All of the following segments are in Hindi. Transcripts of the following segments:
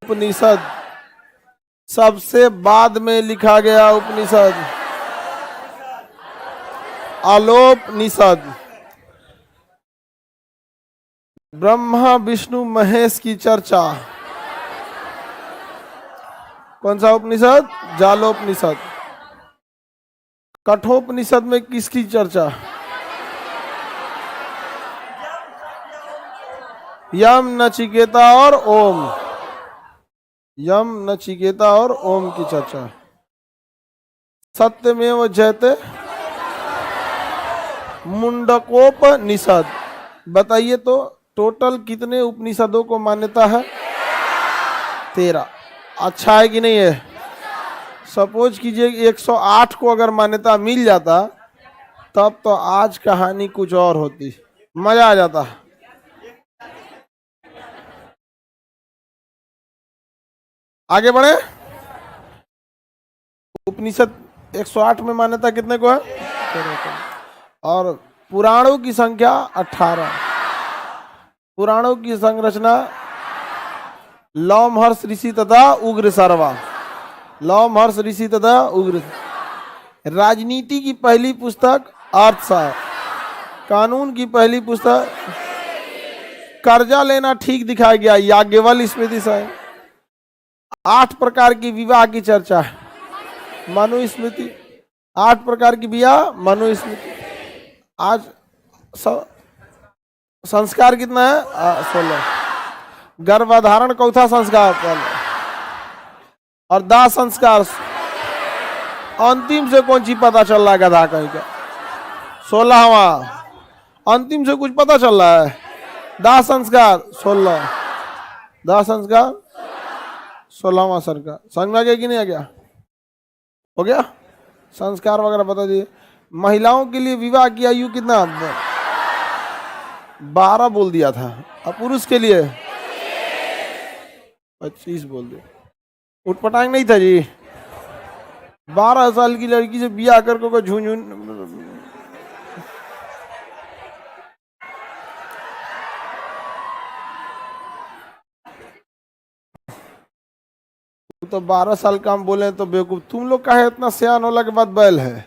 उपनिषद सबसे बाद में लिखा गया उपनिषद? आलोपनिषद। ब्रह्मा विष्णु महेश की चर्चा कौन सा उपनिषद? जालोपनिषद। कठोपनिषद में किसकी चर्चा? यम, नचिकेता और ओम। यम, नचिकेता और ओम की चर्चा। सत्यमेव जयते मुंडकोपनिषद। बताइए तो टोटल कितने उपनिषदों को मान्यता है? 13। अच्छा है कि नहीं है? सपोज कीजिए 108 को अगर मान्यता मिल जाता तब तो आज कहानी कुछ और होती, मजा आ जाता। आगे बढ़े। उपनिषद 108 में मान्यता कितने को है? 13 को। और पुराणों की संख्या 18। पुराणों की संरचना लोमहर्ष ऋषि तथा उग्र सर्वा। लोमहर्ष ऋषि तथा उग्र। राजनीति की पहली पुस्तक अर्थशास्त्र। कानून की पहली पुस्तक कर्जा लेना ठीक दिखाया गया याज्ञवल्क्य स्मृति से। 8 प्रकार की विवाह की चर्चा है मनुस्मृति। 8 प्रकार की विवाह मनुस्मृति। आज संस्कार कितना है? 16। गर्भधारण चौथा संस्कार और दाह संस्कार अंतिम से कौन सी पता चल रहा है? गधा कहीं का 16वां। अंतिम से कुछ पता चल रहा है? दाह संस्कार 16। दाह संस्कार 16वां संस्कार। समझ में आ गया कि नहीं आ गया? हो गया? संस्कार वगैरह बता दिए। महिलाओं के लिए विवाह की आयु कितना? 12 बोल दिया था। और पुरुष के लिए 25 बोल दिया। उठपटांग नहीं था जी। 12 साल की लड़की से बिया करके झुंझुन। तो 12 साल का हम बोले तो बेवकूफ। तुम लोग का है इतना सियान होला के बाद बैल है।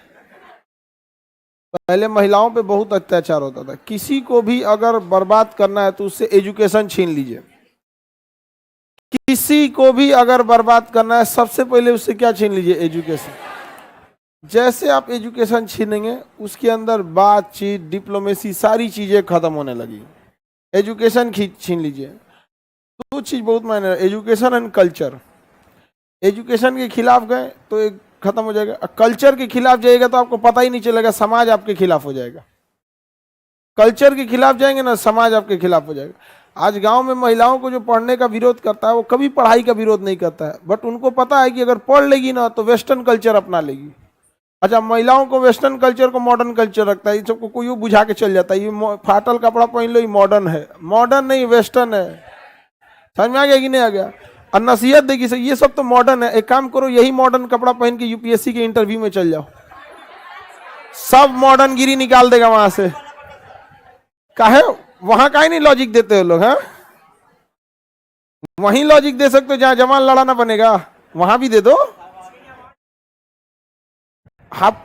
पहले महिलाओं पे बहुत अत्याचार होता था। किसी को भी अगर बर्बाद करना है तो उससे एजुकेशन छीन लीजिए। किसी को भी अगर बर्बाद करना है सबसे पहले उससे क्या छीन लीजिए? एजुकेशन। जैसे आप एजुकेशन छीनेंगे उसके अंदर बातचीत, डिप्लोमेसी, सारी चीजें खत्म होने लगी। एजुकेशन छीन लीजिए। 2 चीज बहुत मायने, एजुकेशन एंड कल्चर। एजुकेशन के खिलाफ गए तो एक खत्म हो जाएगा। कल्चर के खिलाफ जाएगा तो आपको पता ही नहीं चलेगा, समाज आपके खिलाफ हो जाएगा। कल्चर के खिलाफ जाएंगे ना, समाज आपके खिलाफ हो जाएगा। आज गांव में महिलाओं को जो पढ़ने का विरोध करता है वो कभी पढ़ाई का विरोध नहीं करता है, बट उनको पता है कि अगर पढ़ लेगी ना तो वेस्टर्न कल्चर अपना लेगी। अच्छा, महिलाओं को वेस्टर्न कल्चर को मॉडर्न कल्चर रखता है। इन सबको कोई बुझा के चल जाता है, ये फाटल कपड़ा पहन लो, ये मॉडर्न है। मॉडर्न नहीं, वेस्टर्न है। समझ में आ गया कि नहीं आ गया? और नसीहत देगी सर, ये सब तो मॉडर्न है। एक काम करो, यही मॉडर्न कपड़ा पहन के यूपीएससी के इंटरव्यू में चल जाओ, सब मॉडर्न गिरी निकाल देगा वहां से। काहे वहां काहे नहीं लॉजिक देते हो लोग? हैं, वहीं लॉजिक दे सकते हो जहां जवान लड़ाना बनेगा, वहां भी दे दो। आप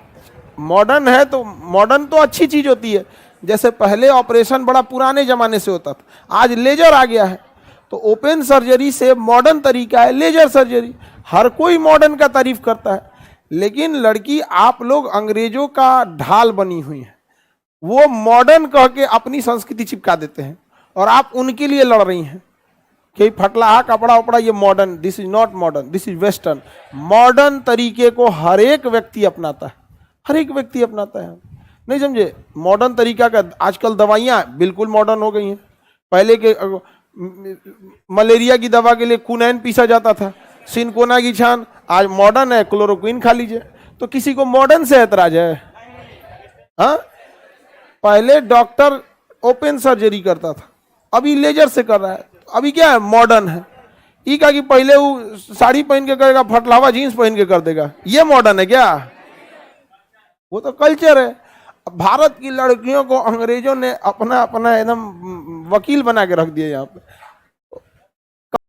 मॉडर्न है तो मॉडर्न तो अच्छी चीज होती है। जैसे पहले ऑपरेशन बड़ा पुराने जमाने से होता था, आज लेजर आ गया है तो ओपन सर्जरी से मॉडर्न तरीका है लेजर सर्जरी। हर कोई मॉडर्न का तारीफ करता है, लेकिन लड़की आप लोग अंग्रेजों का ढाल बनी हुई है। वो मॉडर्न कह के अपनी संस्कृति चिपका देते हैं और आप उनके लिए लड़ रही हैं कि फटला कपड़ा उपड़ा ये modern. This is not modern, this is western. Modern तरीके को हर एक व्यक्ति अपनाता है, हर एक व्यक्ति अपनाता है। नहीं समझे? मॉडर्न तरीका का आजकल दवाइयाँ बिल्कुल मॉडर्न हो गई हैं। पहले के मलेरिया की दवा के लिए कुनैन पीसा जाता था, सिनकोना की छान। आज मॉडर्न है, क्लोरोक्विन खा लीजिए। तो किसी को मॉडर्न से ऐतराज है? हाँ, पहले डॉक्टर ओपन सर्जरी करता था, अभी लेजर से कर रहा है। अभी क्या है? मॉडर्न है। ई का कि पहले वो साड़ी पहन के करेगा, फटलावा जीन्स पहन के कर देगा, ये मॉडर्न है क्या? वो तो कल्चर है। भारत की लड़कियों को अंग्रेजों ने अपना अपना एकदम वकील बना के रख दिया यहाँ पे।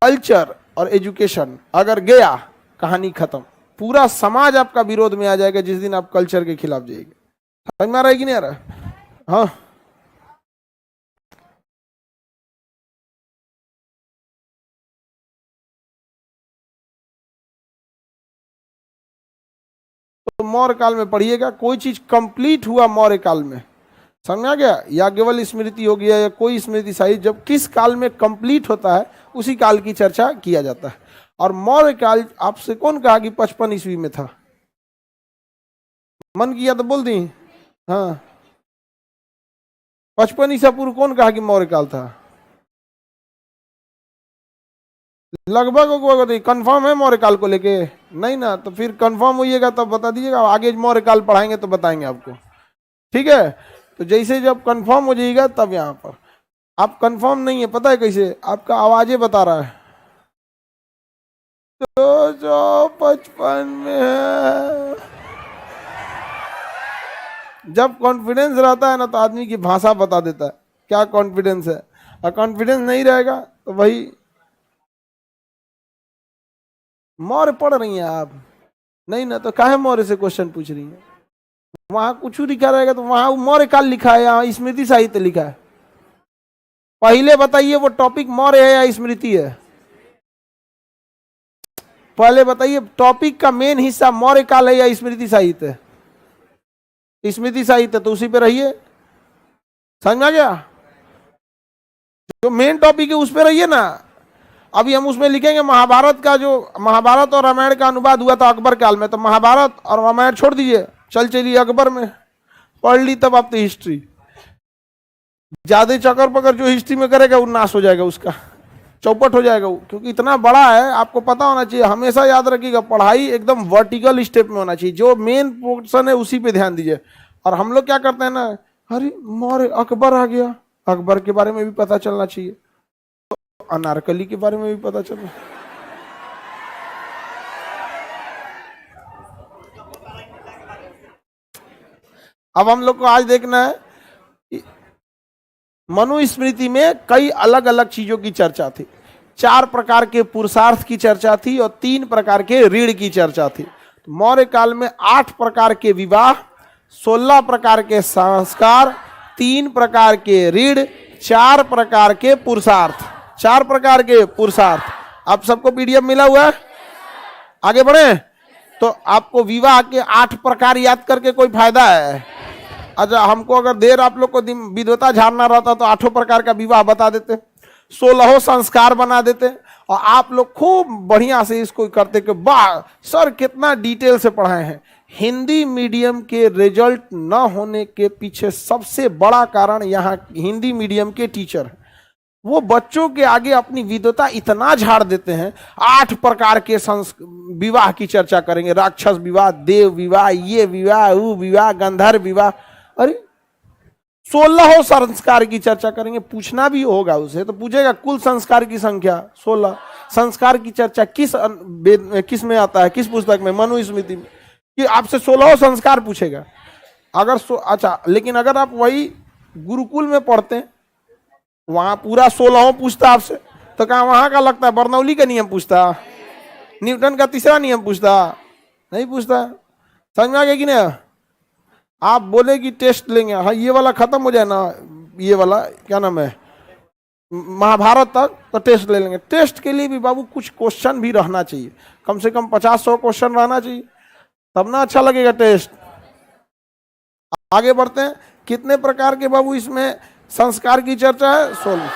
कल्चर और एजुकेशन अगर गया, कहानी खत्म। पूरा समाज आपका विरोध में आ जाएगा जिस दिन आप कल्चर के खिलाफ जाएंगे। समझ में आ रहा है कि नहीं आ रहा है? हाँ, तो मौर्य काल में पढ़िएगा, कोई चीज कंप्लीट हुआ मौर्य काल में, समझ में आ गया? याज्ञवल्क्य स्मृति हो गया या कोई स्मृति साहित्य, जब किस काल में कंप्लीट होता है उसी काल की चर्चा किया जाता है। और मौर्य काल आपसे कौन कहा कि 55 ईस्वी में था? मन किया तो बोल दी। हाँ, 55 ईसा पूर्व कौन कहा कि मौर्य काल था? लगभग कंफर्म है मौर्य काल को लेके? नहीं ना, तो फिर कंफर्म होइएगा तब बता दीजिएगा, आगे मौर्य काल पढ़ाएंगे तो बताएंगे आपको, ठीक है? तो जैसे जब कंफर्म हो जाएगा तब यहाँ पर, आप कंफर्म नहीं है, पता है कैसे? आपका आवाजें बता रहा है तो जो 55 में है। जब कॉन्फिडेंस रहता है ना तो आदमी की भाषा बता देता है क्या कॉन्फिडेंस है, और कॉन्फिडेंस नहीं रहेगा तो वही। मौर्य पढ़ रही हैं आप? नहीं ना, तो काहे मौर्य से क्वेश्चन पूछ रही हैं? वहां कुछ लिखा रहेगा तो वहां मौर्य काल लिखा है, यहाँ स्मृति साहित्य लिखा है। पहले बताइए वो टॉपिक मौर्य है या स्मृति है? पहले बताइए टॉपिक का मेन हिस्सा मौर्य काल है या स्मृति साहित्य है? स्मृति साहित्य, तो उसी पे रहिए। समझ में आ गया? जो मेन टॉपिक है उस पे रहिए ना। अभी हम उसमें लिखेंगे महाभारत का, जो महाभारत और रामायण का अनुवाद हुआ था अकबर काल में, तो महाभारत और रामायण छोड़ दीजिए, चलिए अकबर में पढ़ ली, तब आप तो हिस्ट्री। ज्यादा चक्कर पकड़ जो हिस्ट्री में करेगा वो नाश हो जाएगा, उसका चौपट हो जाएगा वो, क्योंकि इतना बड़ा है, आपको पता होना चाहिए। हमेशा याद रखिएगा पढ़ाई एकदम वर्टिकल स्टेप में होना चाहिए, जो मेन पोर्शन है उसी पे ध्यान दीजिए। और हम लोग क्या करते हैं ना, अरे मौर्य अकबर आ गया, अकबर के बारे में भी पता चलना चाहिए, तो अनारकली के बारे में भी पता चलना। अब हम लोग को आज देखना है, मनुस्मृति में कई अलग अलग चीजों की चर्चा थी। 4 प्रकार के पुरुषार्थ की चर्चा थी और 3 प्रकार के ऋण की चर्चा थी। मौर्य काल में 8 प्रकार के विवाह, 16 प्रकार के संस्कार, 3 प्रकार के ऋण, 4 प्रकार के पुरुषार्थ। 4 प्रकार के पुरुषार्थ। आप सबको पीडीएफ मिला हुआ है? आगे बढ़े तो आपको विवाह के 8 प्रकार याद करके कोई फायदा है? अच्छा, हमको अगर देर आप लोग को विद्वता झाड़ना रहता तो 8 प्रकार का विवाह बता देते, 16 संस्कार बना देते, और आप लोग खूब बढ़िया से इसको करते कि वाह सर कितना डिटेल से पढ़ाए हैं। हिंदी मीडियम के रिजल्ट न होने के पीछे सबसे बड़ा कारण यहाँ हिंदी मीडियम के टीचर हैं। वो बच्चों के आगे अपनी विद्वता इतना झाड़ देते हैं। 8 प्रकार के विवाह की चर्चा करेंगे, राक्षस विवाह, देव विवाह, ये विवाह, वो विवाह, गंधर्व विवाह, अरे 16 संस्कार की चर्चा करेंगे। पूछना भी होगा उसे, तो पूछेगा कुल संस्कार की संख्या 16। संस्कार की चर्चा किस में आता है, किस पुस्तक में? मनुस्मृति में। कि आपसे 16 संस्कार पूछेगा। अगर अच्छा, लेकिन अगर आप वही गुरुकुल में पढ़ते हैं, वहां पूरा 16 पूछता आपसे, तो कहा वहां का लगता है बर्नौली का नियम पूछता, न्यूटन का तीसरा नियम पूछता? नहीं पूछता। समझ में आ गया कि नहीं? आप बोले कि टेस्ट लेंगे, हाँ ये वाला खत्म हो जाए ना, ये वाला क्या नाम है, महाभारत तक, तो टेस्ट ले लेंगे। टेस्ट के लिए भी बाबू कुछ क्वेश्चन भी रहना चाहिए, कम से कम 50-100 क्वेश्चन रहना चाहिए, तब ना अच्छा लगेगा टेस्ट। आगे बढ़ते हैं। कितने प्रकार के बाबू इसमें संस्कार की चर्चा है? 16।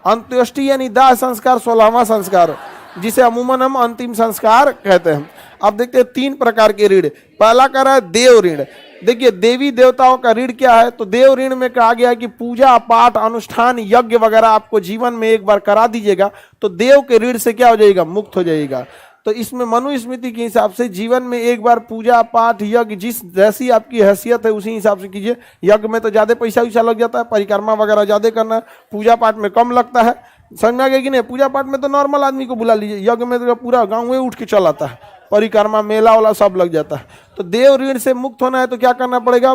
अंत्येष्टि यानी दाह संस्कार 16वां संस्कार, जिसे अमूमन हम अंतिम संस्कार कहते हैं। अब देखते हैं 3 प्रकार के ऋण। पहला कह रहा है देव ऋण। देखिए देवी देवताओं का ऋण क्या है, तो देव ऋण में कहा गया कि पूजा पाठ अनुष्ठान यज्ञ वगैरह आपको जीवन में एक बार करा दीजिएगा तो देव के ऋण से क्या हो जाएगा, मुक्त हो जाएगा। तो इसमें मनुस्मृति के हिसाब से जीवन में एक बार पूजा पाठ यज्ञ जिस जैसी आपकी हैसियत है उसी हिसाब से कीजिए। यज्ञ में तो ज्यादा पैसा वैसा लग जाता है, परिक्रमा वगैरह ज्यादा करना है, पूजा पाठ में कम लगता है। समझ में आ गया कि नहीं? पूजा पाठ में तो नॉर्मल आदमी को बुला लीजिए, यज्ञ में तो पूरा गाँव उठ के चल आता है, परिक्रमा मेला वाला सब लग जाता है। तो देव ऋण से मुक्त होना है तो क्या करना पड़ेगा?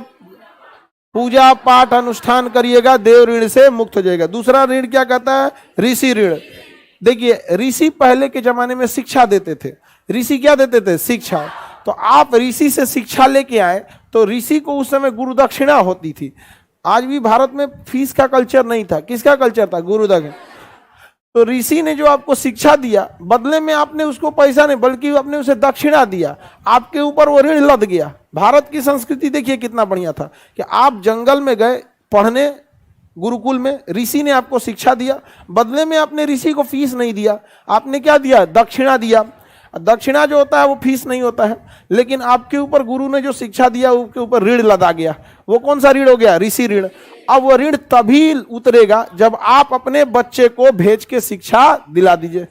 पूजा पाठ अनुष्ठान करिएगा, देव ऋण से मुक्त हो जाएगा। दूसरा ऋण क्या कहता है? ऋषि ऋण। देखिए ऋषि पहले के जमाने में शिक्षा देते थे। ऋषि क्या देते थे? शिक्षा। तो आप ऋषि से शिक्षा लेके आए तो ऋषि को उस समय गुरु दक्षिणा होती थी। आज भी भारत में फीस का कल्चर नहीं था। किसका कल्चर था? गुरु दक्षिणा। तो ऋषि ने जो आपको शिक्षा दिया, बदले में आपने उसको पैसा नहीं बल्कि आपने उसे दक्षिणा दिया, आपके ऊपर वो ऋण लद गया। भारत की संस्कृति देखिए कितना बढ़िया था कि आप जंगल में गए पढ़ने, गुरुकुल में ऋषि ने आपको शिक्षा दिया, बदले में आपने ऋषि को फीस नहीं दिया, आपने क्या दिया? दक्षिणा दिया। दक्षिणा जो होता है वो फीस नहीं होता है, लेकिन आपके ऊपर गुरु ने जो शिक्षा दिया उसके ऊपर ऋण लदा गया। वो कौन सा ऋण हो गया? ऋषि ऋण। अब वो ऋण तभी उतरेगा जब आप अपने बच्चे को भेज के शिक्षा दिला दीजिए।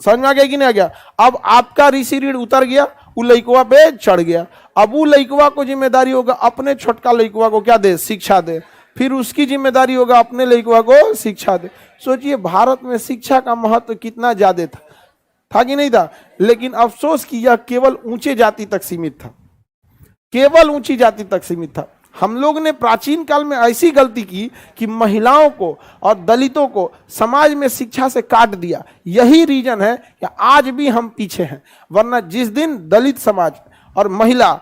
समझ में आ गया कि नहीं आ गया? अब आपका ऋषि ऋण उतर गया, वो लइकवा पे चढ़ गया। अब वो लइकवा को जिम्मेदारी होगा अपने छोटका लइकवा को क्या दे? शिक्षा दे। फिर उसकी जिम्मेदारी होगा अपने लइकवा को शिक्षा दे। सोचिए भारत में शिक्षा का महत्व कितना ज्यादा था कि नहीं था? लेकिन अफसोस कि यह केवल ऊंचे जाति तक सीमित था, केवल ऊंची जाति तक सीमित था। हम लोग ने प्राचीन काल में ऐसी गलती की कि महिलाओं को और दलितों को समाज में शिक्षा से काट दिया। यही रीजन है कि आज भी हम पीछे हैं। वरना जिस दिन दलित समाज और महिला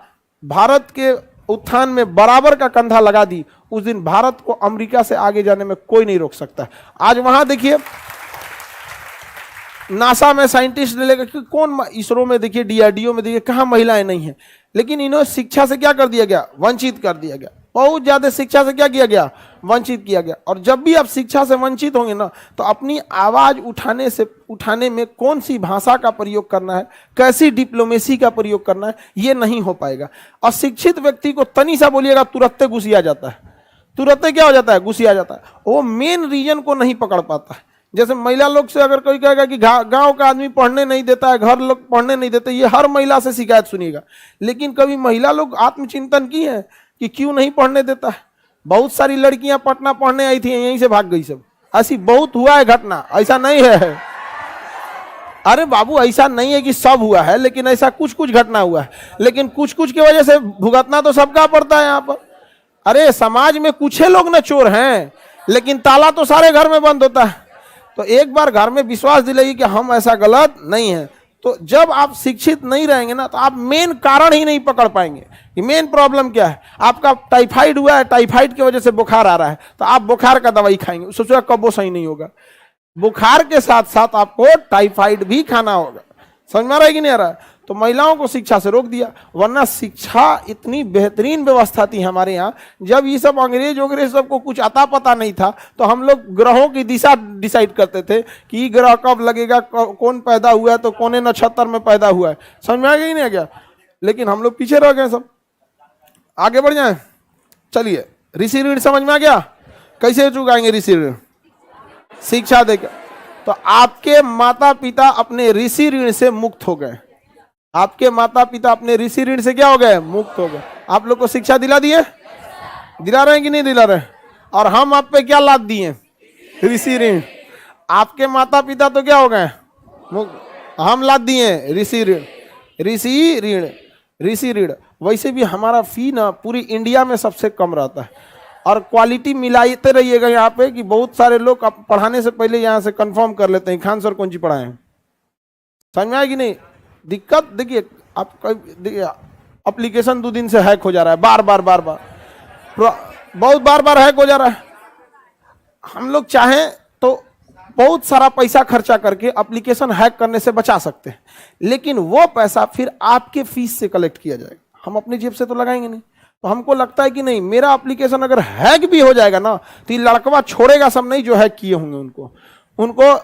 भारत के उत्थान में बराबर का कंधा लगा दी, उस दिन भारत को अमेरिका से आगे जाने में कोई नहीं रोक सकता। आज वहां देखिए नासा में साइंटिस्ट लेगा कि कौन, इसरो में देखिए, डीआरडीओ में देखिए, कहां महिलाएं नहीं है। लेकिन इन्हें शिक्षा से क्या कर दिया गया? वंचित कर दिया गया। बहुत ज्यादा शिक्षा से क्या किया गया? वंचित किया गया। और जब भी आप शिक्षा से वंचित होंगे ना, तो अपनी आवाज उठाने में कौन सी भाषा का प्रयोग करना है, कैसी डिप्लोमेसी का प्रयोग करना है, ये नहीं हो पाएगा। और शिक्षित व्यक्ति को तनी सा बोलिएगा तुरंत गुस्सिया जाता है, तुरंत क्या हो जाता है? गुस्सिया जाता है। वो मेन रीजन को नहीं पकड़ पाता है। जैसे महिला लोग से अगर कोई कहेगा कि गांव का आदमी पढ़ने नहीं देता है, घर लोग पढ़ने नहीं देते, ये हर महिला से शिकायत सुनिएगा। लेकिन कभी महिला लोग आत्मचिंतन की है कि क्यों नहीं पढ़ने देता है? बहुत सारी लड़कियां पटना पढ़ने आई थी, यहीं से भाग गई सब। ऐसी बहुत हुआ है घटना, ऐसा नहीं है। अरे बाबू ऐसा नहीं है कि सब हुआ है, लेकिन ऐसा कुछ कुछ घटना हुआ है। लेकिन कुछ कुछ की वजह से भुगतना तो सबका पड़ता है यहाँ पर। अरे समाज में कुछ लोग न चोर हैं, लेकिन ताला तो सारे घर में बंद होता है। तो एक बार घर में विश्वास दिलाइए कि हम ऐसा गलत नहीं है। तो जब आप शिक्षित नहीं रहेंगे ना, तो आप मेन कारण ही नहीं पकड़ पाएंगे कि मेन प्रॉब्लम क्या है। आपका टाइफाइड हुआ है, टाइफाइड की वजह से बुखार आ रहा है, तो आप बुखार का दवाई खाएंगे, सोचो कब वो सही नहीं होगा। बुखार के साथ साथ आपको टाइफाइड भी खाना होगा। समझ में आ रहा है कि नहीं आ रहा है? तो महिलाओं को शिक्षा से रोक दिया। वरना शिक्षा इतनी बेहतरीन व्यवस्था थी हमारे यहाँ। जब ये सब अंग्रेज सबको कुछ अता पता नहीं था, तो हम लोग ग्रहों की दिशा डिसाइड करते थे कि ये ग्रह कब लगेगा, कौन पैदा हुआ है, तो कौन नक्षत्र में पैदा हुआ है। समझ में आ गया ही नहीं आ गया? लेकिन हम लोग पीछे रह गए, सब आगे बढ़ जाए। चलिए, ऋषि ऋण समझ में आ गया? कैसे चुकाएंगे ऋषि ऋण? शिक्षा देकर। तो आपके माता पिता अपने ऋषि ऋण से मुक्त हो गए। आपके माता पिता अपने ऋषि ऋण से क्या हो गए? मुक्त हो गए। आप लोग को शिक्षा दिला दिए? दिला रहे हैं कि नहीं दिला रहे? और हम आप पे क्या लाद दिए? ऋषि ऋण। आपके माता पिता तो क्या हो गए? मुक्त। हम लाद दिए ऋषि ऋण। ऋषि ऋण, ऋषि ऋण। वैसे भी हमारा फी ना पूरी इंडिया में सबसे कम रहता है। और क्वालिटी मिलाते रहिएगा यहाँ पे कि बहुत सारे लोग पढ़ाने से पहले यहाँ से कंफर्म कर लेते हैं खान सर कौन सी पढ़ाए हैं। समझ में आया कि नहीं? दिक्कत देखिए, आप देखिए एप्लीकेशन 2 दिन से हैक हो जा रहा है, बार बार बहुत बार हैक हो जा रहा है। हम लोग चाहें तो बहुत सारा पैसा खर्चा करके एप्लीकेशन हैक करने से बचा सकते हैं, लेकिन वो पैसा फिर आपके फीस से कलेक्ट किया जाएगा। हम अपनी जेब से तो लगाएंगे नहीं। तो हमको लगता है कि नहीं, मेरा एप्लीकेशन अगर हैक भी हो जाएगा ना, तो ये लड़कवा छोड़ेगा सब नहीं जो हैक किए होंगे, उनको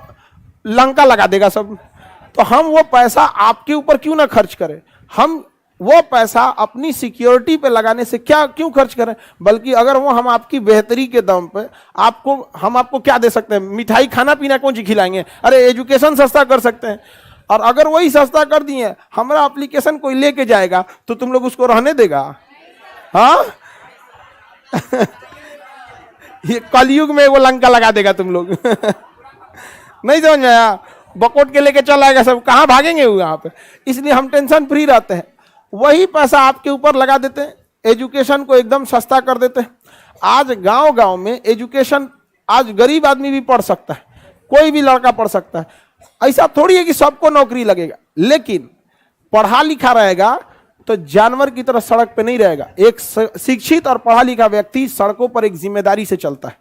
लंका लगा देगा सब। तो हम वो पैसा आपके ऊपर क्यों ना खर्च करें? हम वो पैसा अपनी सिक्योरिटी पे लगाने से क्यों खर्च करें? बल्कि अगर वो हम आपकी बेहतरी के दम पे हम आपको क्या दे सकते हैं? मिठाई, खाना पीना कौन सी खिलाएंगे? अरे एजुकेशन सस्ता कर सकते हैं। और अगर वही सस्ता कर दिए, हमारा एप्लीकेशन कोई लेके जाएगा तो तुम लोग उसको रहने देगा? हाँ ये कलयुग में वो लंका लगा देगा तुम लोग। नहीं समझ में आया? बकोट के लेके चल आएगा सब, कहाँ भागेंगे वहां पे। इसलिए हम टेंशन फ्री रहते हैं। वही पैसा आपके ऊपर लगा देते हैं, एजुकेशन को एकदम सस्ता कर देते हैं। आज गांव गांव में एजुकेशन, आज गरीब आदमी भी पढ़ सकता है, कोई भी लड़का पढ़ सकता है। ऐसा थोड़ी है कि सबको नौकरी लगेगा, लेकिन पढ़ा लिखा रहेगा तो जानवर की तरह सड़क पे नहीं रहेगा। एक शिक्षित और पढ़ा लिखा व्यक्ति सड़कों पर एक जिम्मेदारी से चलता है,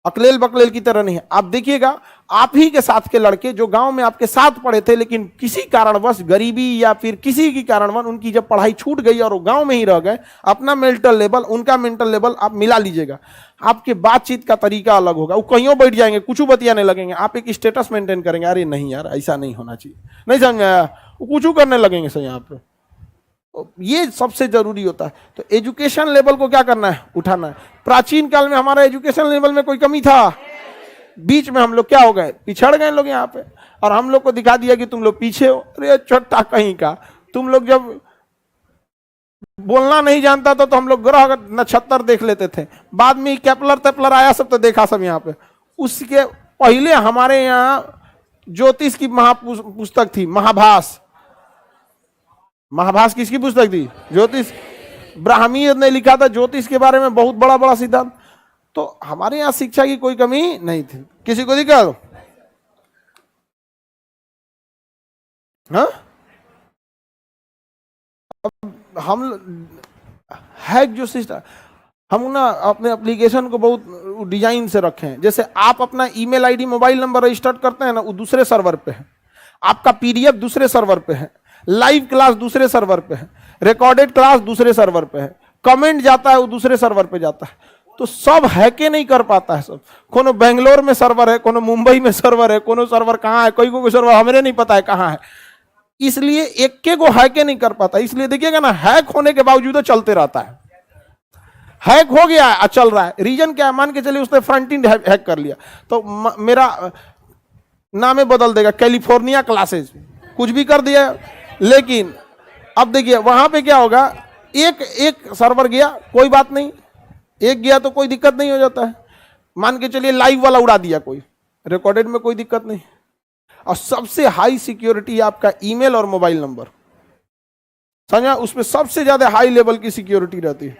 अकलेल बकलेल की तरह नहीं है। आप देखिएगा, आप ही के साथ के लड़के जो गांव में आपके साथ पढ़े थे, लेकिन किसी कारणवश गरीबी या फिर किसी की कारणवश उनकी जब पढ़ाई छूट गई और वो गांव में ही रह गए, अपना मेंटल लेवल उनका मेंटल लेवल आप मिला लीजिएगा, आपके बातचीत का तरीका अलग होगा। वो कहीं बैठ जाएंगे, कुछ बतियाने लगेंगे, आप एक स्टेटस मेंटेन करेंगे, अरे नहीं यार ऐसा नहीं होना चाहिए, नहीं समझ में आया, वो कुछ करने लगेंगे सर यहाँ पे। ये सबसे जरूरी होता है। तो एजुकेशन लेवल को क्या करना है, उठाना है। प्राचीन काल में हमारा एजुकेशन लेवल में कोई कमी था? बीच में हम लोग क्या हो गए, पिछड़ गए लोग यहाँ पे, और हम लोग को दिखा दिया कि तुम लोग पीछे हो। अरे छोटा कहीं का, तुम लोग जब बोलना नहीं जानता था तो हम लोग ग्रह नक्षत्र देख लेते थे, बाद में केपलर तेपलर आया सब तो देखा सब यहाँ पे। उसके पहले हमारे यहाँ ज्योतिष की महापुस्तक थी, महाभास। महाभास किसकी पुस्तक थी? ज्योतिष। ब्राह्मी ने लिखा था ज्योतिष के बारे में, बहुत बड़ा बड़ा सिद्धांत। तो हमारे यहाँ शिक्षा की कोई कमी नहीं थी। किसी को दिक्कत? हाँ, हम है जो सिस्टम, हम ना अपने एप्लीकेशन को बहुत डिजाइन से रखे हैं। जैसे आप अपना email ID mobile number register करते हैं ना, वो दूसरे सर्वर पे है, आपका पीडीएफ दूसरे सर्वर पे है, लाइव क्लास दूसरे सर्वर पे है, रिकॉर्डेड क्लास दूसरे सर्वर पे है, कमेंट जाता है वो दूसरे सर्वर पे जाता है। तो सब हैके नहीं कर पाता है सब। कोनो बेंगलोर में सर्वर है, कोनो मुंबई में सर्वर है, कोनो सर्वर कहाँ है, कोई सर्वर हमें नहीं पता है कहाँ है, इसलिए एक के को हैके नहीं कर पाता। इसलिए देखिएगा ना, हैक होने के बावजूद तो चलते रहता है। हैक हो गया है, चल रहा है। रीजन क्या है? मान के चलिए उसने फ्रंट एंड हैक कर लिया, तो मेरा नाम बदल देगा, कैलिफोर्निया क्लासेस, कुछ भी कर दिया। लेकिन अब देखिए वहां पे क्या होगा, एक सर्वर गया कोई बात नहीं, एक गया तो कोई दिक्कत नहीं हो जाता है। मान के चलिए लाइव वाला उड़ा दिया कोई, रिकॉर्डेड में कोई दिक्कत नहीं। और सबसे हाई सिक्योरिटी आपका ईमेल और मोबाइल नंबर, समझा? उसमें सबसे ज्यादा हाई लेवल की सिक्योरिटी रहती है,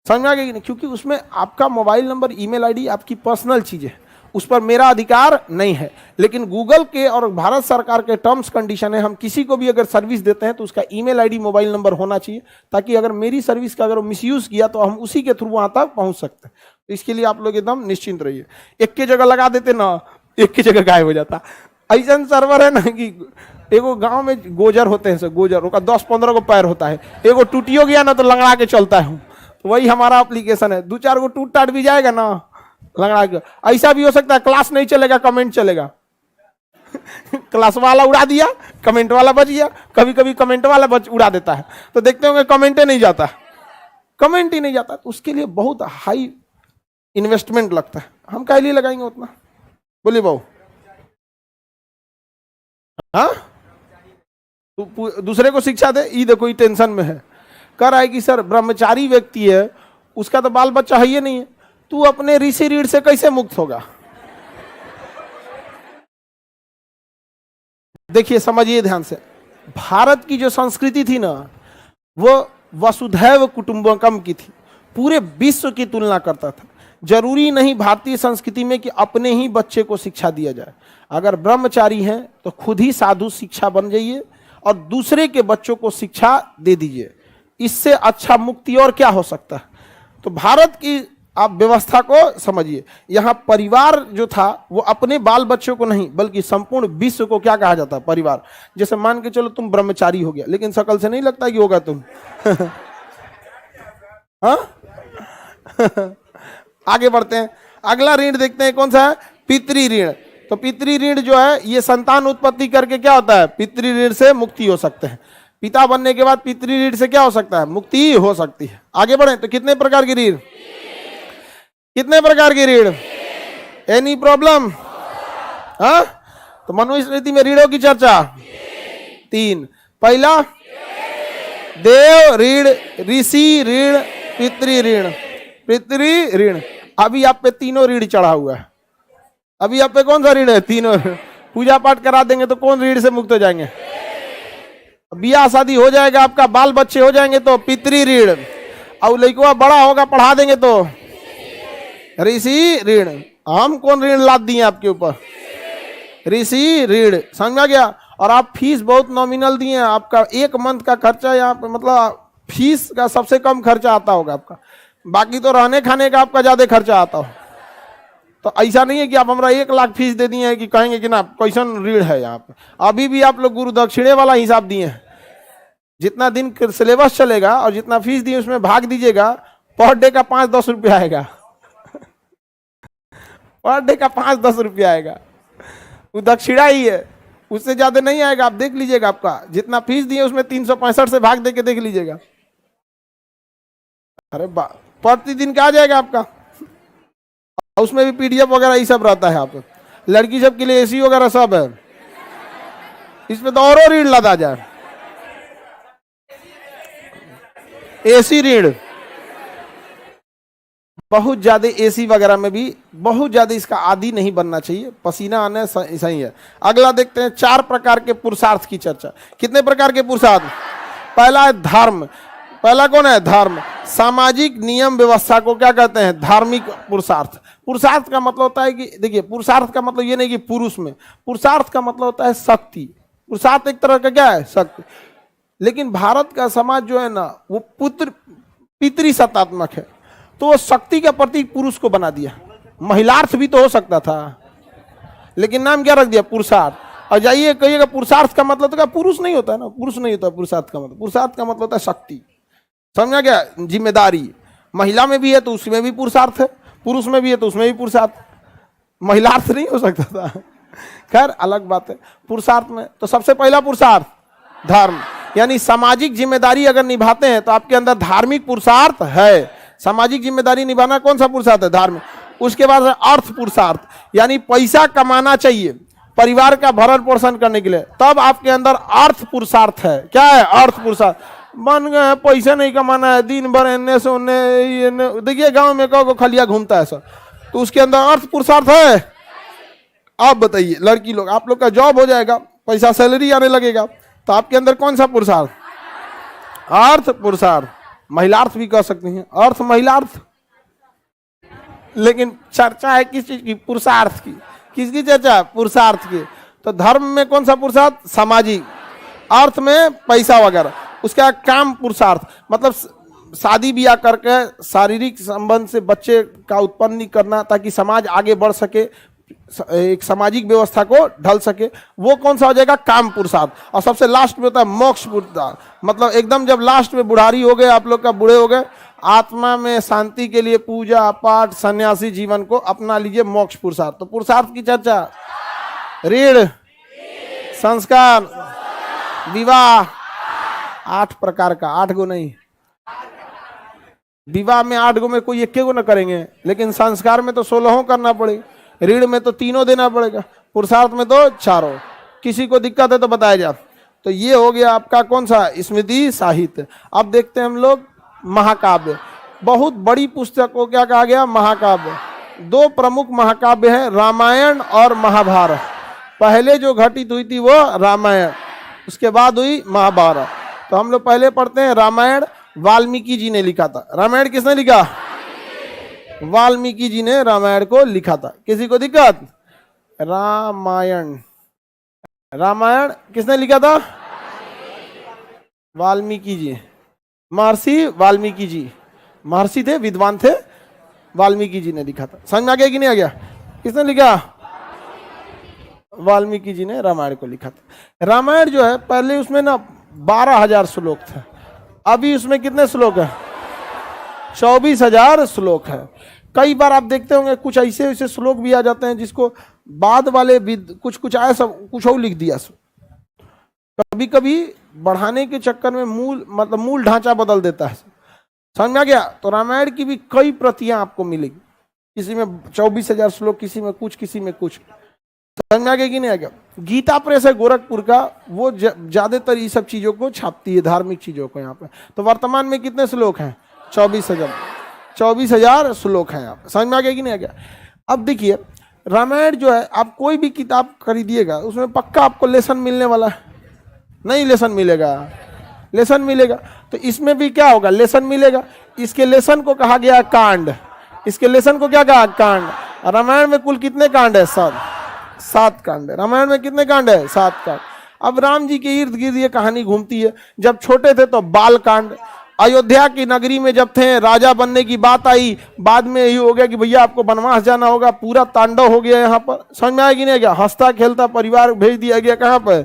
समझा कि नहीं? क्योंकि उसमें आपका मोबाइल नंबर, ईमेल आईडी आपकी पर्सनल चीज है, उस पर मेरा अधिकार नहीं है। लेकिन गूगल के और भारत सरकार के टर्म्स कंडीशन है, हम किसी को भी अगर सर्विस देते हैं तो उसका ईमेल आईडी मोबाइल नंबर होना चाहिए, ताकि अगर मेरी सर्विस का अगर वो मिसयूज किया तो हम उसी के थ्रू वहां तक पहुंच सकते हैं। तो इसके लिए आप लोग एकदम निश्चिंत रहिए। एक की जगह लगा देते ना, एक की जगह गायब हो जाता। ऐसा सर्वर है ना कि एगो गांव में गोजर होते हैं, सर गोजर का 10-15 को पैर होता है, एगो टूटियो गया ना तो लंगड़ा के चलता है। तो वही हमारा एप्लीकेशन है, 2-4 को टूट टाट भी जाएगा ना, लंगड़ा के। ऐसा भी हो सकता है क्लास नहीं चलेगा, कमेंट चलेगा। क्लास वाला उड़ा दिया, कमेंट वाला बच गया। कभी कभी कमेंट वाला उड़ा देता है, तो देखते होंगे कमेंट नहीं जाता, कमेंट ही नहीं जाता। तो उसके लिए बहुत हाई इन्वेस्टमेंट लगता है। हम काहे लिए लगाएंगे उतना? बोलिए बाबू। हाँ, तो दूसरे को शिक्षा दे, ये देखो ये टेंशन में है, कर रहा है कि सर ब्रह्मचारी व्यक्ति है, उसका तो बाल बच्चा है ही नहीं है, तू अपने ऋषि रीढ़ से कैसे मुक्त होगा? देखिए समझिए ध्यान से, भारत की जो संस्कृति थी ना, वो वसुधैव कुटुंबकम की थी, पूरे विश्व की तुलना करता था। जरूरी नहीं भारतीय संस्कृति में कि अपने ही बच्चे को शिक्षा दिया जाए। अगर ब्रह्मचारी हैं तो खुद ही साधु शिक्षा बन जाइए और दूसरे के बच्चों को शिक्षा दे दीजिए। इससे अच्छा मुक्ति और क्या हो सकता है? तो भारत की आप व्यवस्था को समझिए। यहाँ परिवार जो था वो अपने बाल बच्चों को नहीं बल्कि संपूर्ण विश्व को क्या कहा जाता है? परिवार। जैसे मान के चलो तुम ब्रह्मचारी हो गया, लेकिन शकल से नहीं लगता कि होगा तुम। हाँ? आगे बढ़ते हैं, अगला ऋण देखते हैं, कौन सा है? पितृ ऋण। तो पितृ ऋण जो है ये संतान उत्पत्ति करके क्या होता है? पितृ ऋण से मुक्ति हो सकते हैं। पिता बनने के बाद पितृ ऋण से क्या हो सकता है? मुक्ति हो सकती है। आगे बढ़े तो कितने प्रकार की ऋण? कितने प्रकार की ऋण? Any problem? हाँ, तो मनुस्मृति में ऋणों की चर्चा 3। पहला देव ऋण, ऋषि ऋण, पितृ ऋण। पितृ ऋण, अभी आप पे तीनों ऋण चढ़ा हुआ है। अभी आप पे कौन सा ऋण है? तीनों। पूजा पाठ करा देंगे तो कौन ऋण से मुक्त हो जाएंगे? बियाह शादी हो जाएगा, आपका बाल बच्चे हो जाएंगे तो पितृ ऋण, और लड़का बड़ा होगा पढ़ा देंगे तो ऋषि ऋण। हम कौन ऋण लाद दिए आपके ऊपर? ऋषि ऋण, समझ में आ गया। और आप फीस बहुत नॉमिनल दिए हैं, आपका एक मंथ का खर्चा यहाँ पे मतलब फीस का सबसे कम खर्चा आता होगा आपका, बाकी तो रहने खाने का आपका ज्यादा खर्चा आता हो। तो ऐसा नहीं है कि आप हमारा 1 लाख फीस दे दिए हैं कि कहेंगे कि ना कैसन ऋण है यहाँ पे। अभी भी आप लोग गुरु दक्षिणे वाला हिसाब दिए हैं, जितना दिन सिलेबस चलेगा और जितना फीस दिए उसमें भाग दीजिएगा, पर डे का 5-10 रुपया आएगा पर डे का 5-10 रुपया आएगा, वो दक्षिणा ही है, उससे ज्यादा नहीं आएगा। आप देख लीजिएगा, आपका जितना फीस दिए उसमें 365 से भाग दे के देख लीजिएगा। अरे प्रतिदिन का आ जाएगा आपका, उसमें भी पीडीएफ वगैरह ये सब रहता है। आप लड़की सब के लिए एसी वगैरह सब है, इसमें तो और ऋण लदा जाए, एसी ऋण बहुत ज्यादा, एसी वगैरह में भी बहुत ज्यादा इसका आदी नहीं बनना चाहिए, पसीना आने सही है। अगला देखते हैं 4 प्रकार के पुरुषार्थ की चर्चा। कितने प्रकार के पुरुषार्थ? पहला है धर्म। पहला कौन है? धर्म। सामाजिक नियम व्यवस्था को क्या कहते हैं? धार्मिक पुरुषार्थ। पुरुषार्थ का मतलब होता है कि देखिए, पुरुषार्थ का मतलब ये नहीं कि पुरुष में, पुरुषार्थ का मतलब होता है शक्ति। पुरुषार्थ एक तरह का क्या है? शक्ति। लेकिन भारत का समाज जो है ना, वो पितृ सत्तात्मक है, तो वो शक्ति का प्रतीक पुरुष को बना दिया। महिलार्थ भी तो हो सकता था, लेकिन नाम क्या रख दिया? पुरुषार्थ। और जाइए कहिएगा पुरुषार्थ का मतलब तो क्या? पुरुष नहीं होता है ना, पुरुष नहीं होता पुरुषार्थ का मतलब। पुरुषार्थ का मतलब होता है शक्ति, समझा क्या? जिम्मेदारी। महिला में भी है तो उसमें भी पुरुषार्थ है, पुरुष में भी है तो उसमें भी पुरुषार्थ। महिलार्थ नहीं हो सकता था, खैर अलग बात है। पुरुषार्थ में तो सबसे पहला पुरुषार्थ धर्म, यानी सामाजिक जिम्मेदारी अगर निभाते हैं तो आपके अंदर धार्मिक पुरुषार्थ है। सामाजिक जिम्मेदारी निभाना कौन सा पुरुषार्थ है? धार्मिक। उसके बाद अर्थ पुरुषार्थ, यानी पैसा कमाना चाहिए परिवार का भरण पोषण करने के लिए, तब आपके अंदर अर्थ पुरुषार्थ है। क्या है? अर्थ पुरुषार्थ। बन गए पैसा नहीं कमाना है, दिन भर एने से उन्ने, देखिए गांव में कहो खलिया घूमता है सर, तो उसके अंदर अर्थ पुरुषार्थ है। आप बताइए लड़की लोग, आप लोग का जॉब हो जाएगा, पैसा सैलरी आने लगेगा, तो आपके अंदर कौन सा पुरुषार्थ? अर्थ पुरुषार्थ। महिलार्थ भी कह सकते हैं, अर्थ महिलार्थ। लेकिन चर्चा है किस चीज की? पुरुषार्थ की। किसकी चर्चा? पुरुषार्थ की। तो धर्म में कौन सा पुरुषार्थ? सामाजिक। अर्थ में पैसा वगैरह। उसका काम पुरुषार्थ, मतलब शादी ब्याह करके शारीरिक संबंध से बच्चे का उत्पन्न करना, ताकि समाज आगे बढ़ सके, एक सामाजिक व्यवस्था को ढल सके, वो कौन सा हो जाएगा? काम पुरुषार्थ। और सबसे लास्ट में होता है मोक्ष पुरुषार्थ, मतलब एकदम जब लास्ट में बुढ़ारी हो गए, आप लोग का बूढ़े हो गए, आत्मा में शांति के लिए पूजा पाठ सन्यासी जीवन को अपना लीजिए, मोक्ष पुरुषार्थ। तो पुरुषार्थ की चर्चा, ऋण, संस्कार, विवाह, 8 प्रकार का, 8 गो नहीं, विवाह में 8 गो में कोई 1 गो न करेंगे, लेकिन संस्कार में तो 16 करना पड़ेगा, ऋण में तो 3 देना पड़ेगा, पुरुषार्थ में तो 4। किसी को दिक्कत है तो बताया जाए। तो ये हो गया आपका कौन सा? स्मृति साहित्य। अब देखते हैं हम लोग महाकाव्य। बहुत बड़ी पुस्तक को क्या कहा गया? महाकाव्य। 2 प्रमुख महाकाव्य हैं, रामायण और महाभारत। पहले जो घटित हुई थी वो रामायण, उसके बाद हुई महाभारत। तो हम लोग पहले पढ़ते हैं रामायण। वाल्मीकि जी ने लिखा था। रामायण किसने लिखा? वाल्मीकि जी ने रामायण को लिखा था। किसी को दिक्कत? रामायण, रामायण किसने लिखा था? वाल्मीकि जी, महर्षि वाल्मीकि जी। महर्षि थे, विद्वान थे, वाल्मीकि जी ने लिखा था। समझ में आ गया कि नहीं आ गया? किसने लिखा? वाल्मीकि जी ने रामायण को लिखा था। रामायण जो है, पहले उसमें ना 12,000 श्लोक थे, अभी उसमें कितने श्लोक है? 24,000 श्लोक है। कई बार आप देखते होंगे कुछ ऐसे ऐसे श्लोक भी आ जाते हैं जिसको बाद वाले कुछ आया सब कुछ और लिख दिया। कभी कभी बढ़ाने के चक्कर में मूल ढांचा बदल देता है। समझ में आ गया? तो रामायण की भी कई प्रतियां आपको मिलेगी, किसी में 24,000 श्लोक, किसी में कुछ, किसी में कुछ। समझ में आ गया कि नहीं आ गया? गीता प्रेस है गोरखपुर का, वो ज्यादातर ये सब चीजों को छापती है, धार्मिक चीजों को यहाँ पे। तो वर्तमान में कितने श्लोक हैं? 24,000 श्लोक हैं यहाँ पे। समझ में आ गया कि नहीं आ गया? अब देखिए, रामायण जो है, आप कोई भी किताब खरीदिएगा उसमें पक्का आपको लेसन मिलने वाला है। नहीं लेसन मिलेगा? लेसन मिलेगा। तो इसमें भी क्या होगा? लेसन मिलेगा। इसके लेसन को कहा गया कांड। इसके लेसन को क्या कहा? कांड। रामायण में कुल कितने कांड है? 7। 7 कांड है। रामायण में कितने कांड है? 7 कांड। अब राम जी के इर्द गिर्द ये कहानी घूमती है। जब छोटे थे तो बाल कांड, अयोध्या की नगरी में जब थे, राजा बनने की बात आई, बाद में यही हो गया कि भैया आपको वनवास जाना होगा, पूरा तांडव हो गया यहाँ पर। समझ में आया कि नहीं? क्या हंसता खेलता परिवार भेज दिया गया कहाँ पर?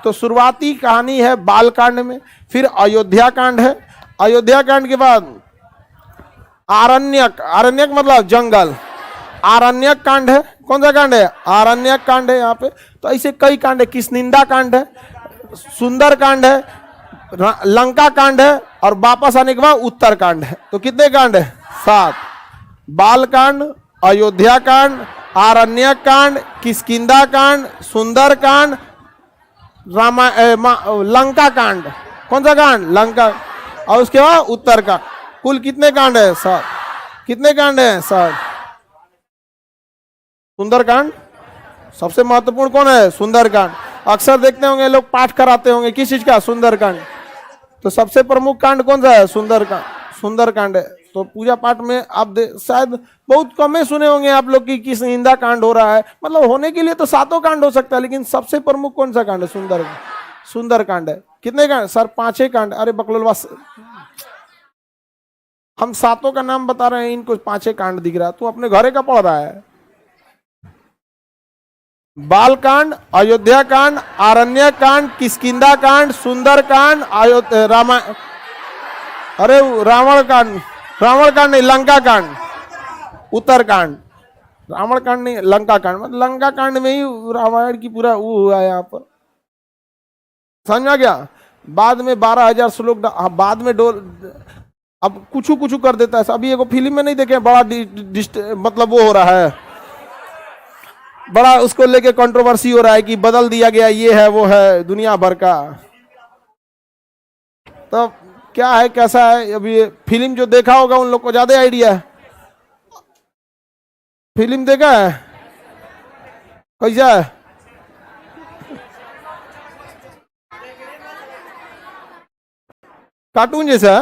तो शुरुआती कहानी है बाल कांड में, फिर अयोध्या कांड है, अयोध्या कांड के बाद आरण्यक, आरण्यक मतलब जंगल, आरण्यक कांड है। कौन सा कांड है? आरण्यक कांड है यहाँ पे। तो ऐसे कई कांड है, किष्किंधा कांड है, सुंदर कांड है, लंका कांड है, और वापस आने के बाद उत्तर कांड है। तो कितने कांड है? 7। बाल कांड, अयोध्या कांड, आरण्यक कांड, किष्किंधा कांड, सुंदर कांड, लंका कांड। कौन सा कांड? लंका। और उसके बाद उत्तर कांड। कुल कितने कांड है? 7। कितने कांड है? 7। सुंदरकांड सबसे महत्वपूर्ण कौन है? सुंदरकांड। अक्सर देखते होंगे लोग पाठ कराते होंगे किस चीज का? सुंदरकांड। तो सबसे प्रमुख कांड कौन सा है? सुंदरकांड। सुंदरकांड है। तो पूजा पाठ में आप शायद बहुत कम ही सुने होंगे आप लोग की किष्किंधा कांड हो रहा है। मतलब होने के लिए तो 7 कांड हो सकता है, लेकिन सबसे प्रमुख कौन सा कांड है? सुंदरकांड है। कितने कांड? सर 5 कांड। अरे बकलोलवा, हम 7 का नाम बता रहे हैं, इनको 5 कांड दिख रहा है। तू अपने घरे का पढ़ रहा है। बाल कांड, अयोध्या कांड, आरण्य कांड, किष्किंधा कांड, सुंदर कांड, अरे रावण कांड, रावण कांड नहीं, लंका कांड, उत्तर कांड। रावण कांड नहीं, लंका कांड। मतलब लंका कांड में ही रामायण की पूरा वो हुआ है यहाँ पर। समझ आ गया? बाद में 12,000 श्लोक बाद में अब कुछ कर देता है। अभी एगो फिल्म में नहीं देखे, बड़ा मतलब वो हो रहा है, बड़ा उसको लेके कंट्रोवर्सी हो रहा है कि बदल दिया गया, ये है वो है, दुनिया भर का। तो क्या है, कैसा है? अभी फिल्म जो देखा होगा उन लोग को ज्यादा आइडिया है। फिल्म देखा है? कैसा है? कार्टून जैसा है?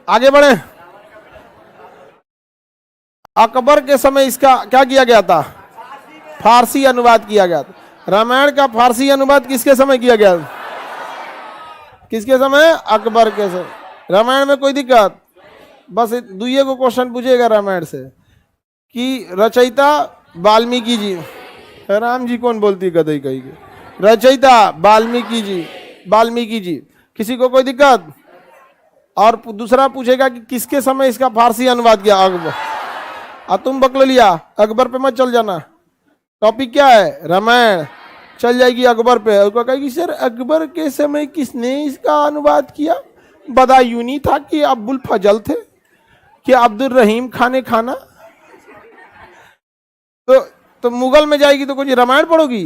आगे बढ़े। अकबर के समय इसका क्या किया गया था? फारसी अनुवाद किया गया था। रामायण का फारसी अनुवाद किसके समय किया गया? किसके समय? अकबर के समय। रामायण में कोई दिक्कत? बस दुइये को क्वेश्चन पूछेगा रामायण से कि रचयिता वाल्मीकि जी, राम जी कौन बोलती गदई कही के, रचयिता वाल्मीकि जी, वाल्मीकि जी। किसी को कोई दिक्कत? और दूसरा पूछेगा कि किसके समय इसका फारसी अनुवाद किया? अकबर। तुम बकल लिया, अकबर पे मत चल जाना। टॉपिक क्या है? रामायण। चल जाएगी अकबर पे, उसको कहेगी सर अकबर के समय किसने इसका अनुवाद किया? बदायूनी था कि अब्दुल फजल थे कि अब्दुल रहीम खाने खाना? तो मुगल में जाएगी तो कुछ रामायण पढ़ोगी?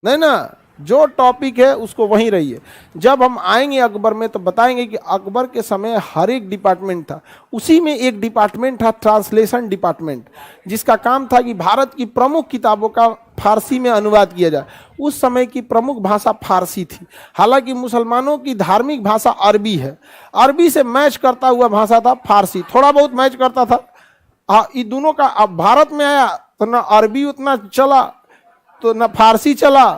नहीं ना। जो टॉपिक है उसको वहीं रहिए। जब हम आएंगे अकबर में तो बताएंगे कि अकबर के समय हर एक डिपार्टमेंट था। उसी में एक डिपार्टमेंट था ट्रांसलेशन डिपार्टमेंट, जिसका काम था कि भारत की प्रमुख किताबों का फारसी में अनुवाद किया जाए। उस समय की प्रमुख भाषा फारसी थी। हालांकि मुसलमानों की धार्मिक भाषा अरबी है, अरबी से मैच करता हुआ भाषा था फारसी, थोड़ा बहुत मैच करता था। ये दोनों का अब भारत में आया तो ना अरबी उतना चला तो ना फारसी चला।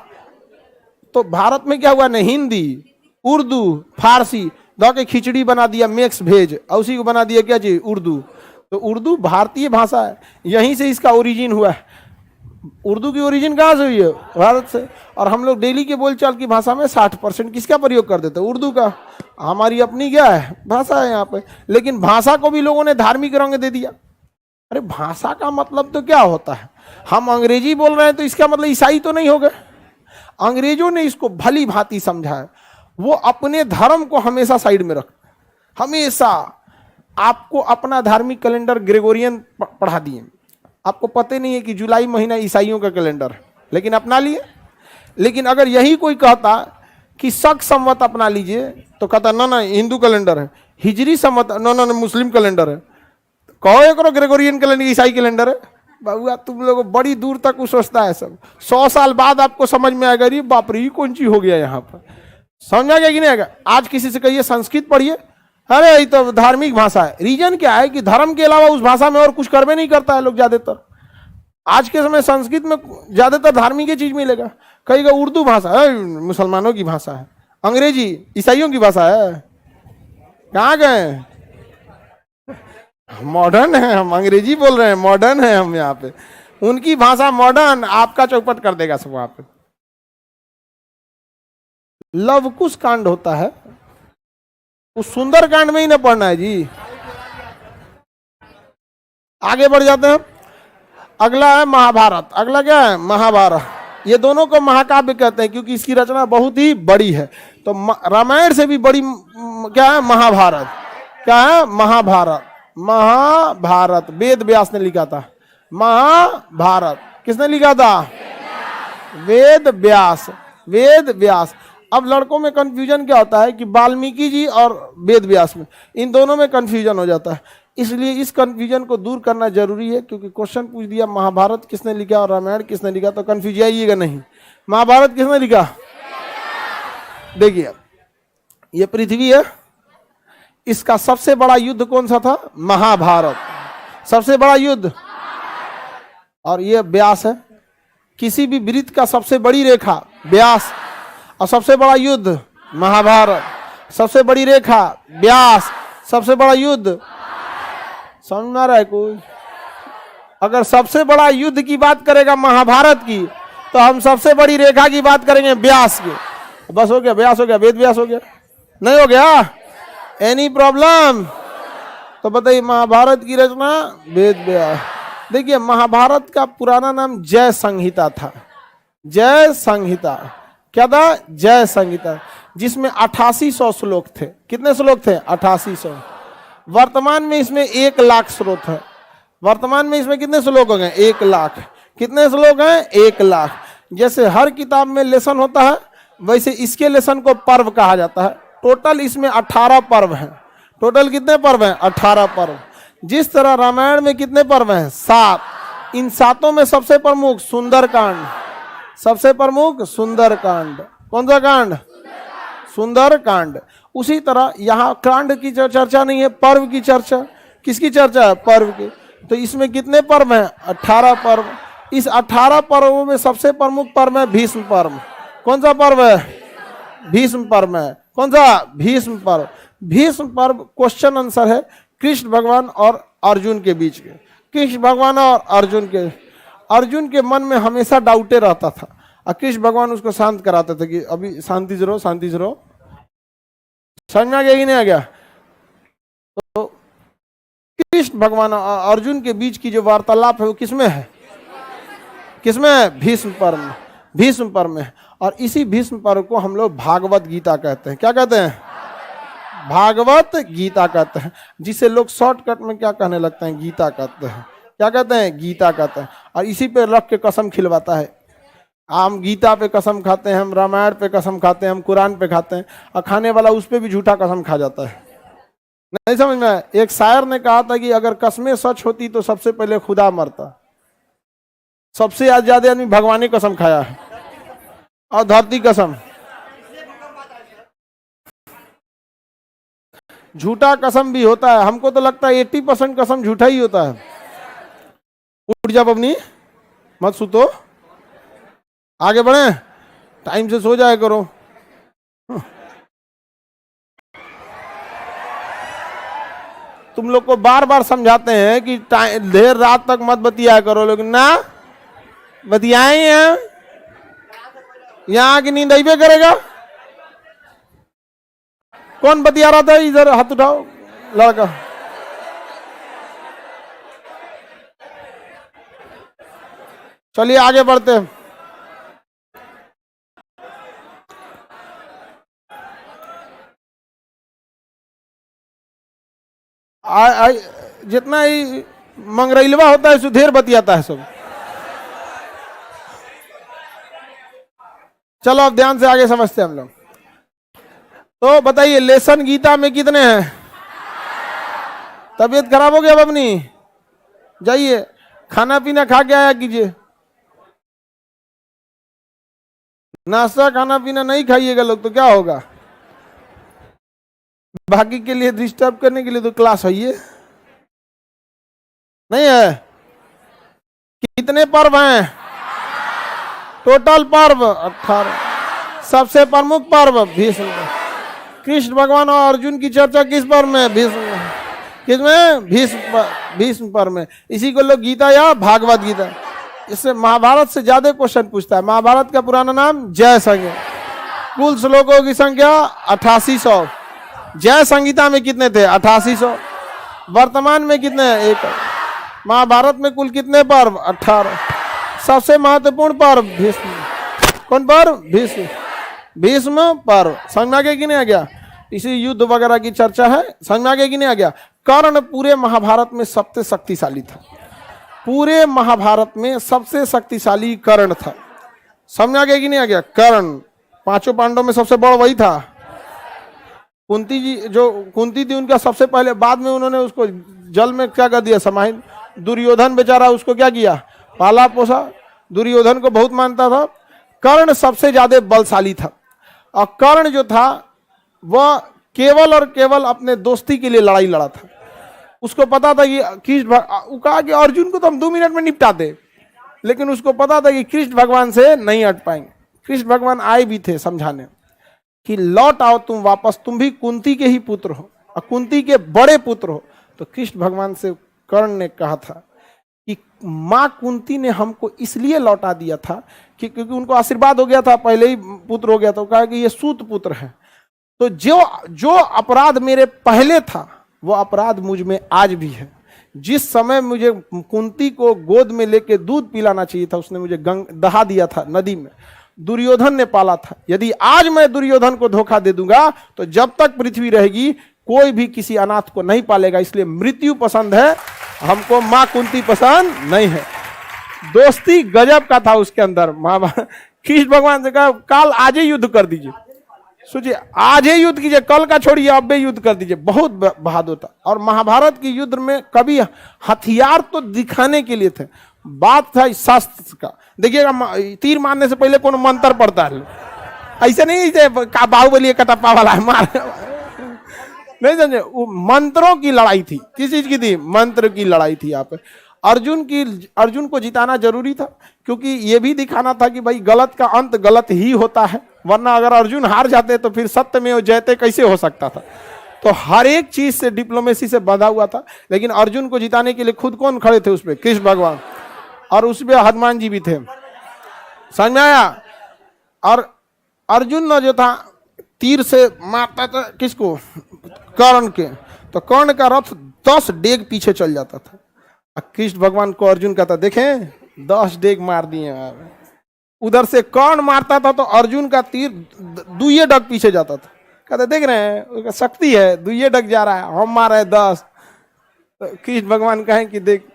तो भारत में क्या हुआ? न हिंदी, उर्दू, फारसी दो के खिचड़ी बना दिया, मिक्स भेज, और उसी को बना दिया क्या चीज? उर्दू। तो उर्दू भारतीय भाषा है, यहीं से इसका ओरिजिन हुआ है। उर्दू की ओरिजिन कहाँ से हुई है? भारत से। और हम लोग डेली के बोलचाल की भाषा में 60% किसका प्रयोग कर देते हैं? उर्दू का। हमारी अपनी क्या है? भाषा है यहाँ पे। लेकिन भाषा को भी लोगों ने धार्मिक रंग दे दिया। अरे भाषा का मतलब तो क्या होता है? हम अंग्रेजी बोल रहे हैं तो इसका मतलब ईसाई तो नहीं हो गए। अंग्रेजों ने इसको भली भांति समझा है। वो अपने धर्म को हमेशा साइड में रख, हमेशा आपको अपना धार्मिक कैलेंडर ग्रेगोरियन पढ़ा दिए। आपको पता नहीं है कि जुलाई महीना ईसाइयों का कैलेंडर है, लेकिन अपना लिए। लेकिन अगर यही कोई कहता कि शक संवत अपना लीजिए तो कहता ना ना हिंदू कैलेंडर है, हिजरी संवत ना ना मुस्लिम कैलेंडर है। कहो करो ग्रेगोरियन कैलेंडर ईसाई कैलेंडर है। बाबू तुम लोग बड़ी दूर तक सोचता है सब। 100 साल बाद आपको समझ में आएगा रे बाप रे कौन चीज हो गया यहाँ पर। समझ में आ गया कि नहीं आएगा? आज किसी से कहिए संस्कृत पढ़िए, अरे ये तो धार्मिक भाषा है। रीजन क्या है कि धर्म के अलावा उस भाषा में और कुछ करवे नहीं करता है लोग ज्यादातर। आज के समय संस्कृत में ज्यादातर धार्मिक चीज मिलेगा। कहेगा उर्दू भाषा है, मुसलमानों की भाषा है, अंग्रेजी ईसाइयों की भाषा है। कहाँ गए? मॉडर्न है, हम अंग्रेजी बोल रहे हैं, मॉडर्न है हम यहाँ पे। उनकी भाषा मॉडर्न, आपका चौपट कर देगा सब वहां पे। लव कुश कांड होता है, उस सुंदर कांड में ही ना पढ़ना है जी। आगे बढ़ जाते हैं। अगला है महाभारत। अगला क्या है? महाभारत। ये दोनों को महाकाव्य कहते हैं क्योंकि इसकी रचना बहुत ही बड़ी है। तो रामायण से भी बड़ी क्या है? महाभारत। क्या है? महाभारत। महाभारत वेद व्यास ने लिखा था। महाभारत किसने लिखा था? वेद व्यास। वेद व्यास। अब लड़कों में कंफ्यूजन क्या होता है कि वाल्मीकि जी और वेद व्यास में, इन दोनों में कंफ्यूजन हो जाता है। इसलिए इस कंफ्यूजन को दूर करना जरूरी है, क्योंकि क्वेश्चन पूछ दिया महाभारत किसने लिखा और रामायण किसने लिखा, तो कंफ्यूज आइएगा नहीं। महाभारत किसने लिखा? देखिए ये पृथ्वी है, इसका सबसे बड़ा युद्ध कौन सा था? महाभारत, सबसे बड़ा युद्ध। और ये व्यास है, किसी भी वृत्त का सबसे बड़ी रेखा व्यास, और सबसे बड़ा युद्ध महाभारत। सबसे बड़ी रेखा व्यास, सबसे बड़ा युद्ध। समझ में आ रहा है कोई? अगर सबसे बड़ा युद्ध की बात करेगा महाभारत की, तो हम सबसे बड़ी रेखा की बात करेंगे व्यास की। बस हो गया, व्यास हो गया, वेद व्यास हो गया। नहीं हो गया? Any problem? तो बताइए महाभारत की रचना वेद व्यास। देखिए महाभारत का पुराना नाम जय संहिता था। जय संहिता क्या था? जय संहिता, जिसमें 8800 श्लोक थे। कितने श्लोक थे? 8800। वर्तमान में इसमें 1 लाख श्लोक है। वर्तमान में इसमें कितने श्लोक हो गए? 1 लाख। कितने श्लोक हैं? 1 लाख। जैसे हर किताब में लेसन होता है, वैसे इसके लेसन को पर्व कहा जाता है। टोटल इसमें 18 पर्व हैं। टोटल कितने पर्व हैं? 18 पर्व। जिस तरह रामायण में कितने पर्व हैं? 7। इन 7 में सबसे प्रमुख सुंदरकांड। सबसे प्रमुख सुंदरकांड। कौन सा कांड? सुंदरकांड। उसी तरह यहाँ कांड की चर्चा नहीं है, पर्व की चर्चा। किसकी चर्चा है? पर्व की। तो इसमें कितने पर्व हैं? 18 पर्व। इस 18 पर्वों में सबसे प्रमुख पर्व है भीष्म पर्व। कौन सा पर्व है? भीष्म पर्व है। कौन सा? भीष्म पर्व। भीष्म पर्व क्वेश्चन आंसर है कृष्ण भगवान और अर्जुन के बीच के। कृष्ण भगवान और अर्जुन के मन में हमेशा डाउटे रहता था, और कृष्ण भगवान उसको शांत कराते थे कि अभी शांति से रहो, शांति से रहो। समझ में आ गया कि नहीं आ गया? तो कृष्ण भगवान और अर्जुन के बीच की जो वार्तालाप है वो किसमें है? किसमें है? भीष्म पर्व में। भीष्म पर्व में। और इसी भीष्म पर्व को हम लोग भागवत गीता कहते हैं। क्या कहते हैं? भागवत गीता कहते हैं, जिसे लोग शॉर्टकट में क्या कहने लगते हैं? गीता कहते हैं। क्या कहते हैं? गीता कहते हैं। और इसी पे रख के कसम खिलवाता है। हम गीता पे कसम खाते हैं, हम रामायण पे कसम खाते हैं, हम कुरान पे खाते हैं, और खाने वाला उस पे भी झूठा कसम खा जाता है। नहीं समझ में? एक शायर ने कहा था कि अगर कसमें सच होती तो सबसे पहले खुदा मरता। सबसे ज्यादा आदमी भगवान की कसम खाया है, और धरती कसम। झूठा कसम भी होता है। हमको तो लगता है 80% कसम झूठा ही होता है। उठ जा बबनी, मत सुतो, आगे बढ़े, टाइम से सो जाया करो। तुम लोग को बार बार समझाते हैं कि देर रात तक मत बतिया करो, लेकिन ना बतियाए हैं, यहाँ की नींद अइबे करेगा। कौन बतिया रहा था? इधर हाथ उठाओ, लड़का। चलिए आगे बढ़ते हैं। जितना ही मंगरैलवा होता है सुधेर बतियाता है सब। चलो अब ध्यान से आगे समझते हैं हम लोग। तो बताइए लेसन गीता में कितने हैं? तबीयत खराब हो गया अब अपनी? जाइए खाना पीना खा के आया कीजिए। नाश्ता खाना पीना नहीं खाइएगा लोग तो क्या होगा? बाकी के लिए डिस्टर्ब करने के लिए तो क्लास है ये नहीं है। कितने पर्व हैं टोटल? पर्व 18। सबसे प्रमुख पर्व भीष्म। कृष्ण भगवान और अर्जुन की चर्चा किस पर्व में? भीष्म। किसमें? भीष्म पर्व में। इसी को लोग गीता या भागवत गीता, इससे महाभारत से ज्यादा क्वेश्चन पूछता है। महाभारत का पुराना नाम जय संहिता। कुल श्लोकों की संख्या 8800। जय संहिता में कितने थे? 8800। वर्तमान में कितने हैं? 1। महाभारत में कुल कितने पर्व? 18। सबसे महत्वपूर्ण पर्व भीष्म। कौन पर्व? भीष्म। भीष्म पर्व। समझ में आ गया कि नहीं आ गया? इसी युद्ध वगैरह की चर्चा है। समझ में आ गया कि नहीं आ गया? कर्ण पूरे महाभारत में सबसे शक्तिशाली था। पूरे महाभारत में सबसे शक्तिशाली कर्ण था। समझ में आ गया कि नहीं आ गया? कर्ण 5 पांडवों में सबसे बड़ा वही था। कुंती जी, जो कुंती थी उनका सबसे पहले, बाद में उन्होंने उसको जल में क्या कर दिया? समाहित। दुर्योधन बेचारा उसको क्या किया? पाला पोसा। दुर्योधन को बहुत मानता था। कर्ण सबसे ज्यादा बलशाली था। और कर्ण जो था वह केवल और केवल अपने दोस्ती के लिए लड़ाई लड़ा था। उसको पता था कि कृष्ण, कहा कि अर्जुन को तो हम 2 मिनट में निपटा दे, लेकिन उसको पता था कि कृष्ण भगवान से नहीं हट पाएंगे। कृष्ण भगवान आए भी थे समझाने कि लौट आओ तुम वापस, तुम भी कुंती के ही पुत्र हो और कुंती के बड़े पुत्र हो। तो कृष्ण भगवान से कर्ण ने कहा था कि माँ कुंती ने हमको इसलिए लौटा दिया था कि क्योंकि उनको आशीर्वाद हो गया था, पहले ही पुत्र हो गया था। कहा कि ये सूत पुत्र है, तो जो अपराध मेरे पहले था वो अपराध मुझ में आज भी है। जिस समय मुझे कुंती को गोद में लेके दूध पिलाना चाहिए था, उसने मुझे दहा दिया था नदी में। दुर्योधन ने पाला था। यदि आज मैं दुर्योधन को धोखा दे दूंगा तो जब तक पृथ्वी रहेगी कोई भी किसी अनाथ को नहीं पालेगा। इसलिए मृत्यु पसंद है हमको, मां कुंती पसंद नहीं है। दोस्ती गजब का था उसके अंदर। कृष्ण भगवान से कहा काल आज ही युद्ध कर दीजिए, सोचिए आज ही युद्ध कीजिए, कल का छोड़िए, अब भी युद्ध कर दीजिए। बहुत बहादुर था। और महाभारत की युद्ध में कभी हथियार तो दिखाने के लिए थे, बात था शास्त्र का। देखिएगा तीर मारने से पहले कौन मंत्र पड़ता है, ऐसे नहीं बाहुबली कटप्पा वाला है मार, नहीं समझे? वो मंत्रों की लड़ाई थी। किस चीज की थी? मंत्र की लड़ाई थी। यहाँ पे अर्जुन को जिताना जरूरी था, क्योंकि ये भी दिखाना था कि भाई गलत का अंत गलत ही होता है, वरना अगर अर्जुन हार जाते तो फिर सत्य में जयते कैसे हो सकता था। तो हर एक चीज से डिप्लोमेसी से बंधा हुआ था। लेकिन अर्जुन को जिताने के लिए खुद कौन खड़े थे? उसपे कृष्ण भगवान, और उसपे हनुमान जी भी थे। समझ में आया? और अर्जुन न जो था तीर से मारता था किसको? कर्ण के। तो कर्ण का रथ 10 डेग पीछे चल जाता था। कृष्ण भगवान को अर्जुन कहता देखें 10 डेग मार दिए। उधर से कर्ण मारता था तो अर्जुन का तीर 2 डग पीछे जाता था। कहते देख रहे हैं उसका शक्ति है, 2 डग जा रहा है, हम मार रहे 10। तो कृष्ण भगवान कहें कि देख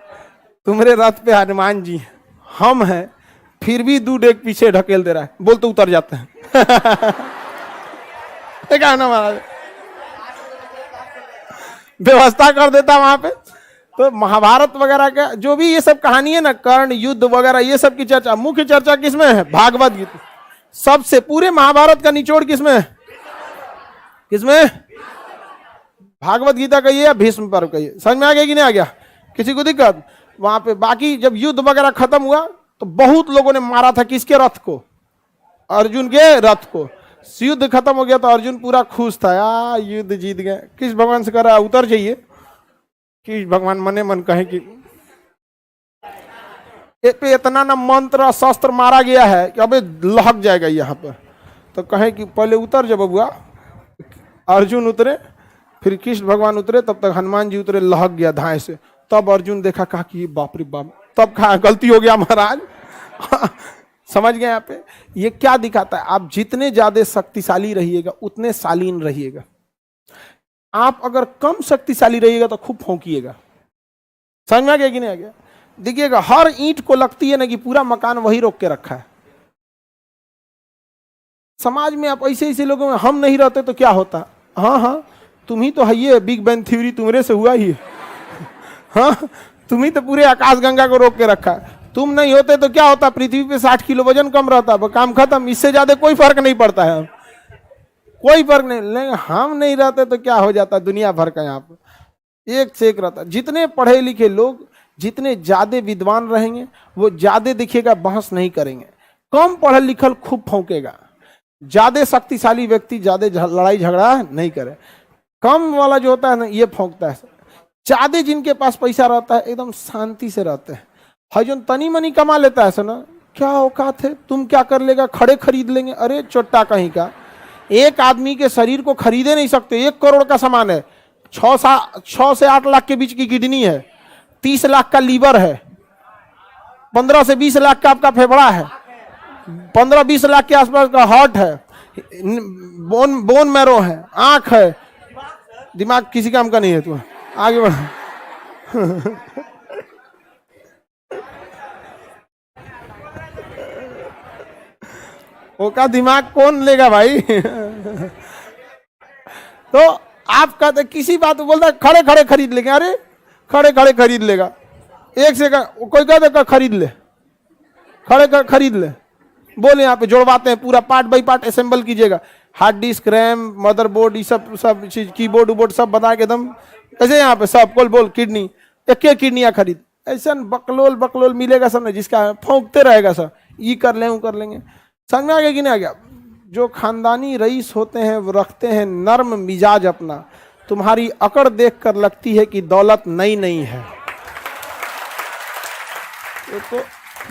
तुम्हारे रथ पे हनुमान जी हम हैं, फिर भी 2 डेग पीछे ढकेल दे रहा है, बोल तो उतर जाते हैं। देखा ना महाराज, व्यवस्था कर देता वहां पे। तो महाभारत वगैरह का जो भी ये सब कहानी है ना, कर्ण युद्ध वगैरह, ये सब की चर्चा, मुख्य चर्चा किसमें है? भागवत गीता। सबसे पूरे महाभारत का निचोड़ किसमें है? किसमें? भागवत गीता का ये या भीष्म पर्व का ये? समझ में आ गया कि नहीं आ गया? किसी को दिक्कत? वहां पे बाकी जब युद्ध वगैरह खत्म हुआ तो बहुत लोगों ने मारा था किसके रथ को? अर्जुन के रथ को। युद्ध खत्म हो गया तो अर्जुन पूरा खुश था, यार युद्ध जीत गए। कृष्ण भगवान से कह रहा उतर जाइए। कृष्ण भगवान मने मन कहे कि पे इतना ना मंत्र शस्त्र मारा गया है कि अबे लहक जाएगा यहाँ पर। तो कहे कि पहले उतर जा बबुआ। अर्जुन उतरे, फिर कृष्ण भगवान उतरे, तब तक हनुमान जी उतरे, लहक गया धाए से। तब अर्जुन देखा, कहा कि बाप रे बाप, तब कहा गलती हो गया महाराज। समझ गए? यहाँ पे ये क्या दिखाता है? आप जितने ज्यादा शक्तिशाली रहिएगा उतने शालीन रहिएगा। आप अगर कम शक्तिशाली रहिएगा तो खूब फौंकिएगा। समझ में आ गया कि नहीं आ गया? देखिएगा हर ईंट को लगती है ना कि पूरा मकान वही रोक के रखा है। समाज में आप ऐसे ऐसे लोगों में हम नहीं रहते तो क्या होता? हाँ हाँ तुम ही तो है, ये बिग बैंग थ्योरी तुम्हारे से हुआ ही। हाँ तुम ही तो पूरे आकाश गंगा को रोक के रखा है। तुम नहीं होते तो क्या होता, पृथ्वी पे 60 किलो वजन कम रहता, काम खत्म। इससे ज्यादा कोई फर्क नहीं पड़ता है, कोई फर्क नहीं। लेकिन हम नहीं रहते तो क्या हो जाता, दुनिया भर का यहाँ पर एक से एक रहता। जितने पढ़े लिखे लोग जितने ज्यादा विद्वान रहेंगे वो ज्यादा दिखेगा बहस नहीं करेंगे, कम पढ़ल लिखल खूब फौंकेगा। ज्यादा शक्तिशाली व्यक्ति ज्यादा लड़ाई झगड़ा नहीं करे, कम वाला जो होता है ना ये फौंकता है। ज्यादा जिनके पास पैसा रहता है एकदम शांति से रहते हैं। है जो तनी मनी कमा लेता है सना, क्या औकात है, तुम क्या कर लेगा, खड़े खरीद लेंगे। अरे चोट्टा कहीं का, एक आदमी के शरीर को खरीदे नहीं सकते। 1 करोड़ का सामान है, 6 से 8 लाख के बीच की किडनी है, 30 लाख का लीवर है, 15 से 20 लाख का आपका फेफड़ा है, 15-20 लाख के आसपास का हार्ट है, बोन मैरो है, आंख है, दिमाग किसी काम का नहीं है। तू आगे बढ़। वो का दिमाग कौन लेगा भाई। तो आप कहते किसी बात को बोलता है खड़े खड़े खरीद लेंगे। अरे खड़े खड़े खरीद लेगा, एक से कोई कहते खरीद ले, खड़े खरीद ले। बोले यहाँ पे जुड़वाते हैं, पूरा पार्ट बाई पार्ट असेंबल कीजिएगा, हार्ड डिस्क, रैम, मदरबोर्ड, ये सब चीज, कीबोर्ड उबोर्ड सब बना के एकदम ऐसे यहाँ पे सब बोल किडनी, एक किडनियाँ खरीद। ऐसा बकलोल मिलेगा सब, जिसका फौंकते रहेगा सब, ये कर लें वो कर लेंगे। समझ में आ गया कि नहीं आ गया। जो खानदानी रईस होते हैं वो रखते हैं नर्म मिजाज अपना। तुम्हारी अकड़ देखकर लगती है कि दौलत नई है, तो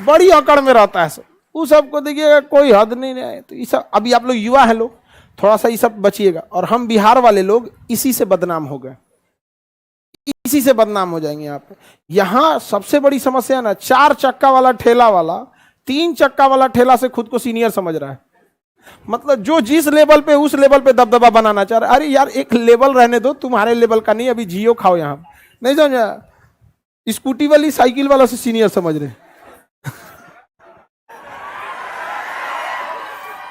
बड़ी अकड़ में रहता है सब। उस सबको देखिएगा कोई हद नहीं है। तो ये सब अभी आप लोग युवा हैं लोग, थोड़ा सा ये सब बचिएगा। और हम बिहार वाले लोग इसी से बदनाम हो गए, इसी से बदनाम हो जाएंगे। यहाँ पे यहाँ सबसे बड़ी समस्या ना, 4 चक्का वाला ठेला वाला 3 चक्का वाला ठेला से खुद को सीनियर समझ रहा है। मतलब जो जिस लेवल पे उस लेवल पे दबदबा बनाना चाह रहा है। अरे यार एक लेवल रहने दो, तुम्हारे लेवल का नहीं, अभी जियो खाओ यहाँ, नहीं समझा। स्कूटी वाली साइकिल वाला से सीनियर समझ रहे।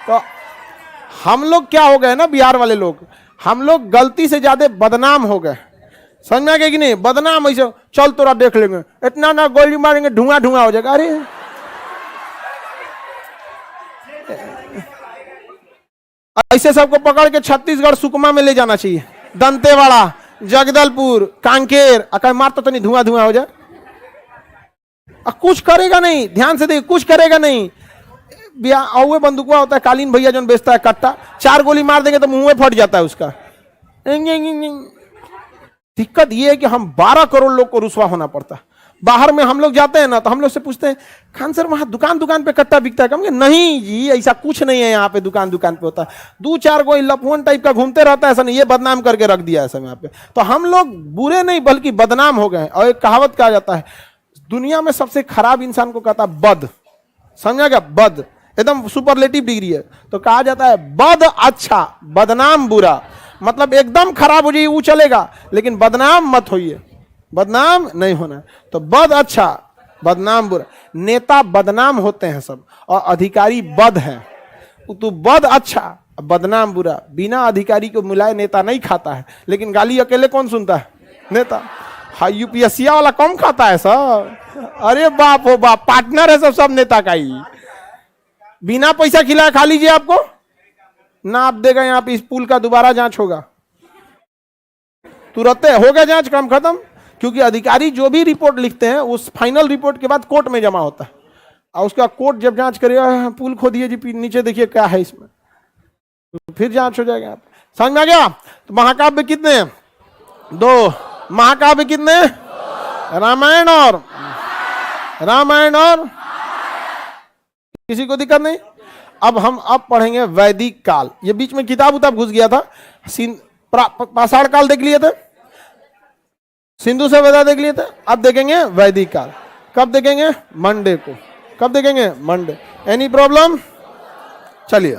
तो हम लोग क्या हो गए ना, बिहार वाले लोग, हम लोग गलती से ज्यादा बदनाम हो गए। समझ में आ गया कि नहीं। बदनाम ऐसे, चल तोरा देख लेंगे, इतना ना गोली मारेंगे धुआं हो जाएगा। अरे ऐसे सबको पकड़ के छत्तीसगढ़ सुकमा में ले जाना चाहिए, दंतेवाड़ा, जगदलपुर, कांकेर, अगर मारता तो नहीं धुआं हो जाए। कुछ करेगा नहीं, ध्यान से देखिए, कुछ करेगा नहीं। औवे बंदूकवा होता है, कालीन भैया जो बेचता है कट्टा, 4 गोली मार देंगे तो मुंह में फट जाता है उसका। दिक्कत ये है कि हम 12 करोड़ लोग को रुसवा होना पड़ता है। बाहर में हम लोग जाते हैं ना, तो हम लोग से पूछते हैं, खान सर वहां दुकान पे कट्टा बिकता है? कहेंगे नहीं जी, ऐसा कुछ नहीं है यहाँ पे, दुकान पे होता है। 2-4 कोई लफुअन टाइप का घूमते रहता है, ऐसा नहीं, ये बदनाम करके रख दिया है सब यहाँ पे। तो हम लोग बुरे नहीं बल्कि बदनाम हो गए। और एक कहावत कहा जाता है, दुनिया में सबसे खराब इंसान को कहता है बद। समझा क्या? बद एकदम सुपरलेटिव डिग्री है। तो कहा जाता है बद अच्छा, बदनाम बुरा। मतलब एकदम खराब हो जाइए वो चलेगा, लेकिन बदनाम मत होइए, बदनाम नहीं होना। तो बद अच्छा, बदनाम बुरा। नेता बदनाम होते हैं सब, और अधिकारी बद हैं। तो बद अच्छा, बदनाम बुरा। बिना अधिकारी को मिलाए नेता नहीं खाता है, लेकिन गाली अकेले कौन सुनता है? नेता। हाँ, यूपीएससी वाला कम खाता है सब। अरे बाप हो बाप, पार्टनर है सब नेता का ही। बिना पैसा खिलाए खा लीजिए, आपको ना आप देगा यहाँ पे। इस पुल का दोबारा जांच होगा, तुरंत हो गया जांच, काम खत्म। क्योंकि अधिकारी जो भी रिपोर्ट लिखते हैं उस फाइनल रिपोर्ट के बाद कोर्ट में जमा होता है, और उसका कोर्ट जब जांच करेगा, पुल खोदिए जी नीचे देखिए क्या है इसमें, तो फिर जांच हो जाएगा। आप समझ में आ गया? तो महाकाव्य कितने हैं? 2। महाकाव्य कितने? रामायण और किसी को दिक्कत नहीं। अब हम पढ़ेंगे वैदिक काल। ये बीच में किताब उताब घुस गया था। पाषाण काल देख लिए थे, सिंधु सभ्यता देख लिए थे। अब देखेंगे वैदिक काल। कब देखेंगे? मंडे को। कब देखेंगे? मंडे। Any problem? चलिए।